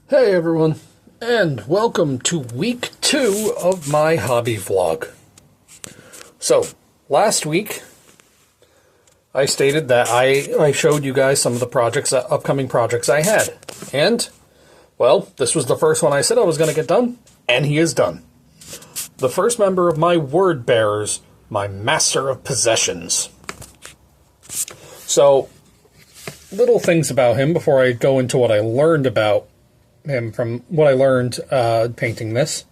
Hey everyone, and welcome to week 2 of my hobby vlog. So, last week, I stated that I showed you guys some of the upcoming projects I had. And, well, this was the first one I said I was going to get done, and he is done. The first member of my word bearers, my Master of Possessions. So, little things about him before I go into what I learned about him from what I learned painting this.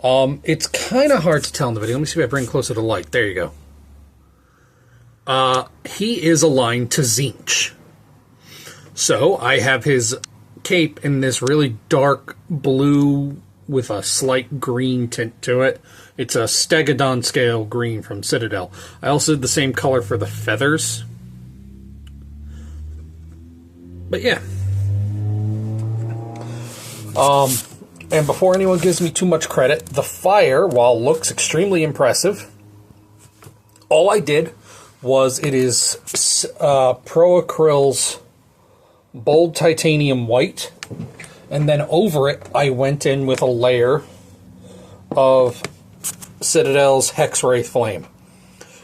It's kind of hard to tell in the video. Let me see if I bring closer to light. There you go. He is aligned to Tzeentch. So I have his cape in this really dark blue with a slight green tint to it. It's a Stegodon scale green from Citadel. I also did the same color for the feathers. But yeah. And before anyone gives me too much credit, the fire, while looks extremely impressive, all I did was it is Pro Acryl's Bold Titanium White, and then over it I went in with a layer of Citadel's Hexwraith Flame.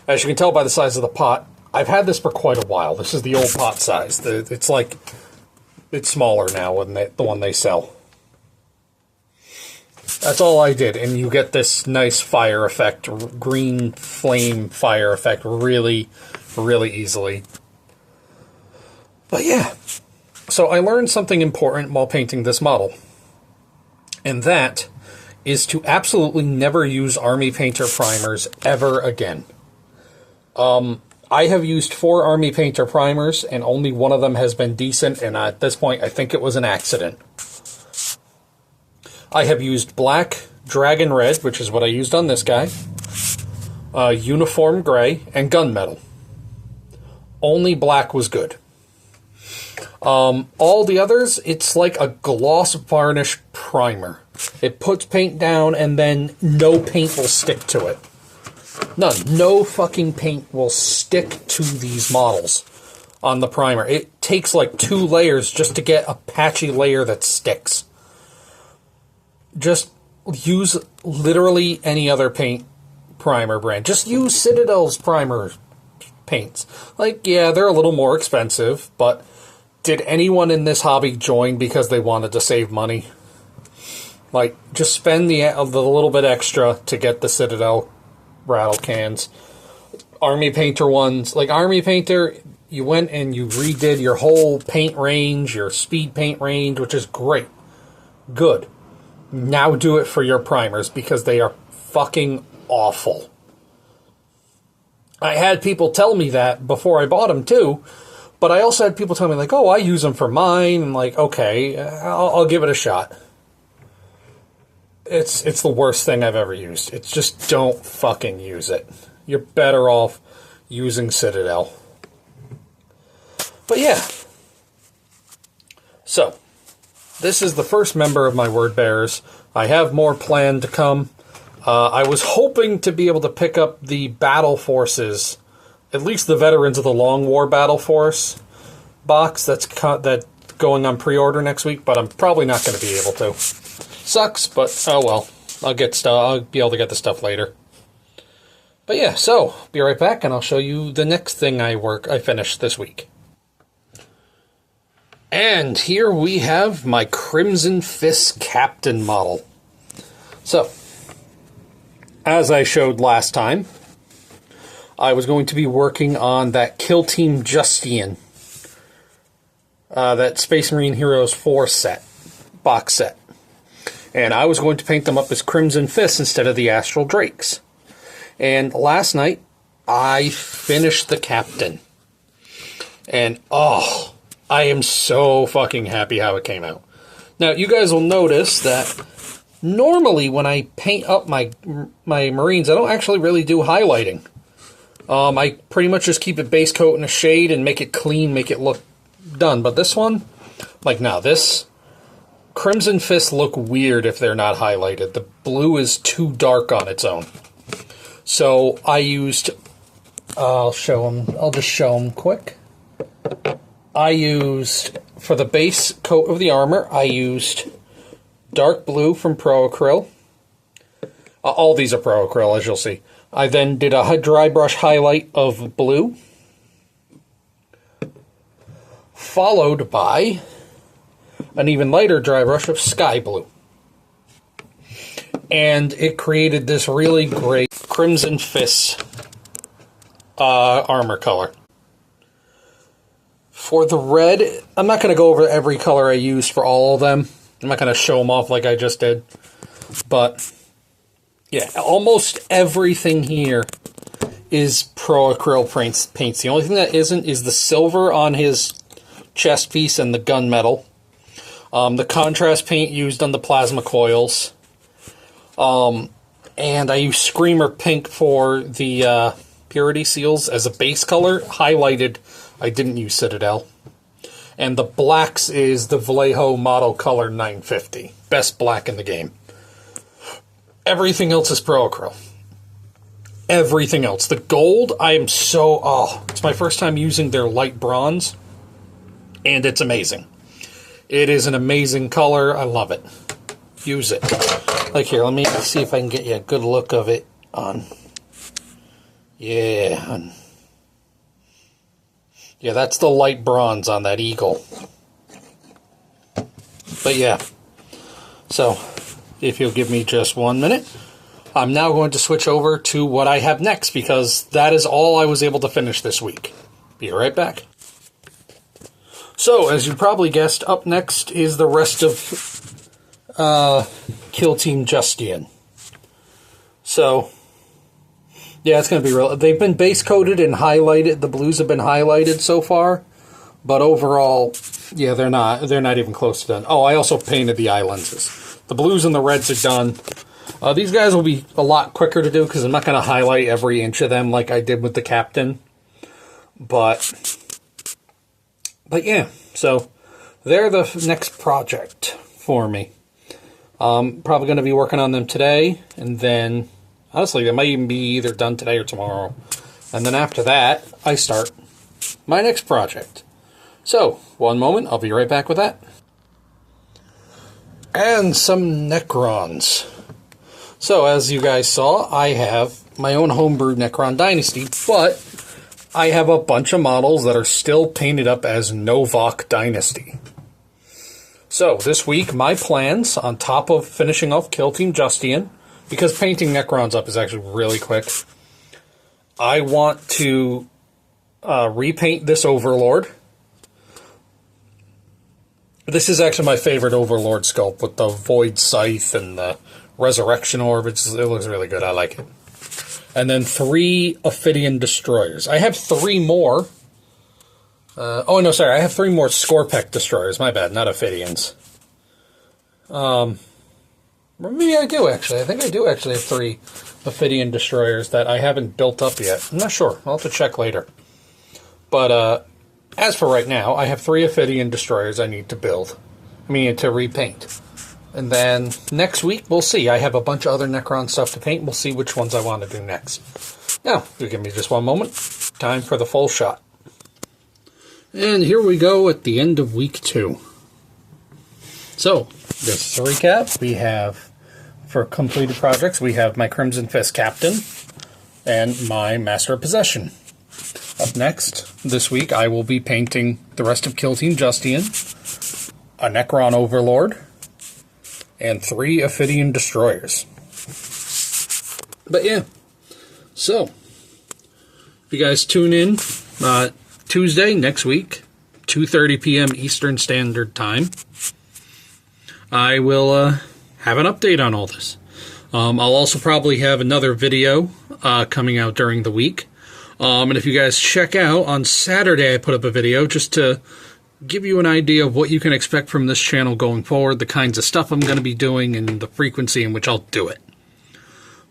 As you can tell by the size of the pot, I've had this for quite a while. This is the old pot size. It's smaller now than the one they sell. That's all I did, and you get this nice fire effect, green flame fire effect really, really easily. But yeah, so I learned something important while painting this model, and that is to absolutely never use Army Painter primers ever again. I have used 4 Army Painter primers, and only one of them has been decent, and at this point I think it was an accident. I have used black, dragon red, which is what I used on this guy, uniform gray, and gunmetal. Only black was good. All the others, it's like a gloss varnish primer. It puts paint down and then no paint will stick to it. None. No fucking paint will stick to these models on the primer. It takes like 2 layers just to get a patchy layer that sticks. Just use literally any other paint primer brand. Just use Citadel's primer paints. Like, yeah, they're a little more expensive, but did anyone in this hobby join because they wanted to save money? Like, just spend the little bit extra to get the Citadel rattle cans. Army Painter ones, like Army Painter, you went and you redid your whole paint range, your speed paint range, which is great. Good. Now do it for your primers, because they are fucking awful. I had people tell me that before I bought them too, but I also had people tell me like, oh, I use them for mine, and like, okay, I'll give it a shot. It's the worst thing I've ever used. It's just don't fucking use it. You're better off using Citadel. But yeah. So, this is the first member of my word bearers. I have more planned to come. I was hoping to be able to pick up the Battle Forces, at least the Veterans of the Long War Battle Force box that's going on pre-order next week, but I'm probably not going to be able to. Sucks, but oh well. I'll be able to get the stuff later. But yeah, so be right back, and I'll show you the next thing I finished this week. And here we have my Crimson Fist Captain model. So, as I showed last time, I was going to be working on that Kill Team Justian, that Space Marine Heroes 4 box set. And I was going to paint them up as Crimson Fists instead of the Astral Drakes. And last night, I finished the Captain. And, oh, I am so fucking happy how it came out. Now, you guys will notice that normally when I paint up my Marines, I don't actually really do highlighting. I pretty much just keep it base coat in a shade and make it clean, make it look done. But this one, like now, this Crimson Fists look weird if they're not highlighted. The blue is too dark on its own. So I used, I'll just show them quick. I used for the base coat of the armor, I used dark blue from Pro Acryl. All these are Pro Acryl, as you'll see. I then did a dry brush highlight of blue, followed by an even lighter dry brush of sky blue. And it created this really great Crimson Fist armor color. For the red, I'm not going to go over every color I used for all of them. I'm not going to show them off like I just did. But, yeah, almost everything here is Pro Acryl paints. The only thing that isn't is the silver on his chest piece and the gunmetal. The contrast paint used on the plasma coils. And I used Screamer Pink for the Purity Seals as a base color. Highlighted, I didn't use Citadel. And the blacks is the Vallejo Model Color 950. Best black in the game. Everything else is Pro Acryl. Everything else. The gold, I am so... it's my first time using their light bronze. And it's amazing. It is an amazing color. I love it. Use it. Like here, let me see if I can get you a good look of it on... Yeah. Yeah, that's the light bronze on that eagle. But yeah. So, if you'll give me just 1 minute, I'm now going to switch over to what I have next, because that is all I was able to finish this week. Be right back. So, as you probably guessed, up next is the rest of Kill Team Justian. So, yeah, it's going to be real. They've been base coated and highlighted. The blues have been highlighted so far, but overall, yeah, they're not even close to done. Oh, I also painted the eye lenses. The blues and the reds are done. These guys will be a lot quicker to do because I'm not going to highlight every inch of them like I did with the Captain. But yeah, so they're the next project for me. Probably going to be working on them today, and then honestly, they might even be either done today or tomorrow. And then after that, I start my next project. So, 1 moment, I'll be right back with that. And some Necrons. So, as you guys saw, I have my own homebrew Necron Dynasty, but I have a bunch of models that are still painted up as Novok Dynasty. So, this week, my plans, on top of finishing off Kill Team Justian, because painting Necrons up is actually really quick, I want to repaint this Overlord. This is actually my favorite Overlord sculpt with the Void Scythe and the Resurrection Orb. It looks really good. I like it. And then 3 Ophidian Destroyers. I have 3 more. I have 3 more Scorpek Destroyers. My bad, not Ophidians. Maybe I do, actually. I think I do actually have 3 Ophidian Destroyers that I haven't built up yet. I'm not sure. I'll have to check later. But, as for right now, I have 3 Ophidian Destroyers I need to build. To repaint. And then, next week, we'll see. I have a bunch of other Necron stuff to paint. We'll see which ones I want to do next. Now, if you give me just 1 moment, time for the full shot. And here we go at the end of week 2. So, just to recap, we have, for completed projects, we have my Crimson Fist Captain and my Master of Possession. Up next, this week, I will be painting the rest of Kill Team Justian, a Necron Overlord, and 3 Ophidian Destroyers. But yeah, so, if you guys tune in, Tuesday, next week, 2:30 p.m. Eastern Standard Time, I will have an update on all this. I'll also probably have another video coming out during the week. And if you guys check out, on Saturday I put up a video just to give you an idea of what you can expect from this channel going forward, the kinds of stuff I'm going to be doing, and the frequency in which I'll do it.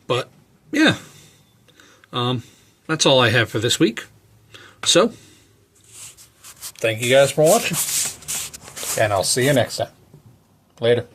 But, yeah. That's all I have for this week. So, thank you guys for watching. And I'll see you next time. Later.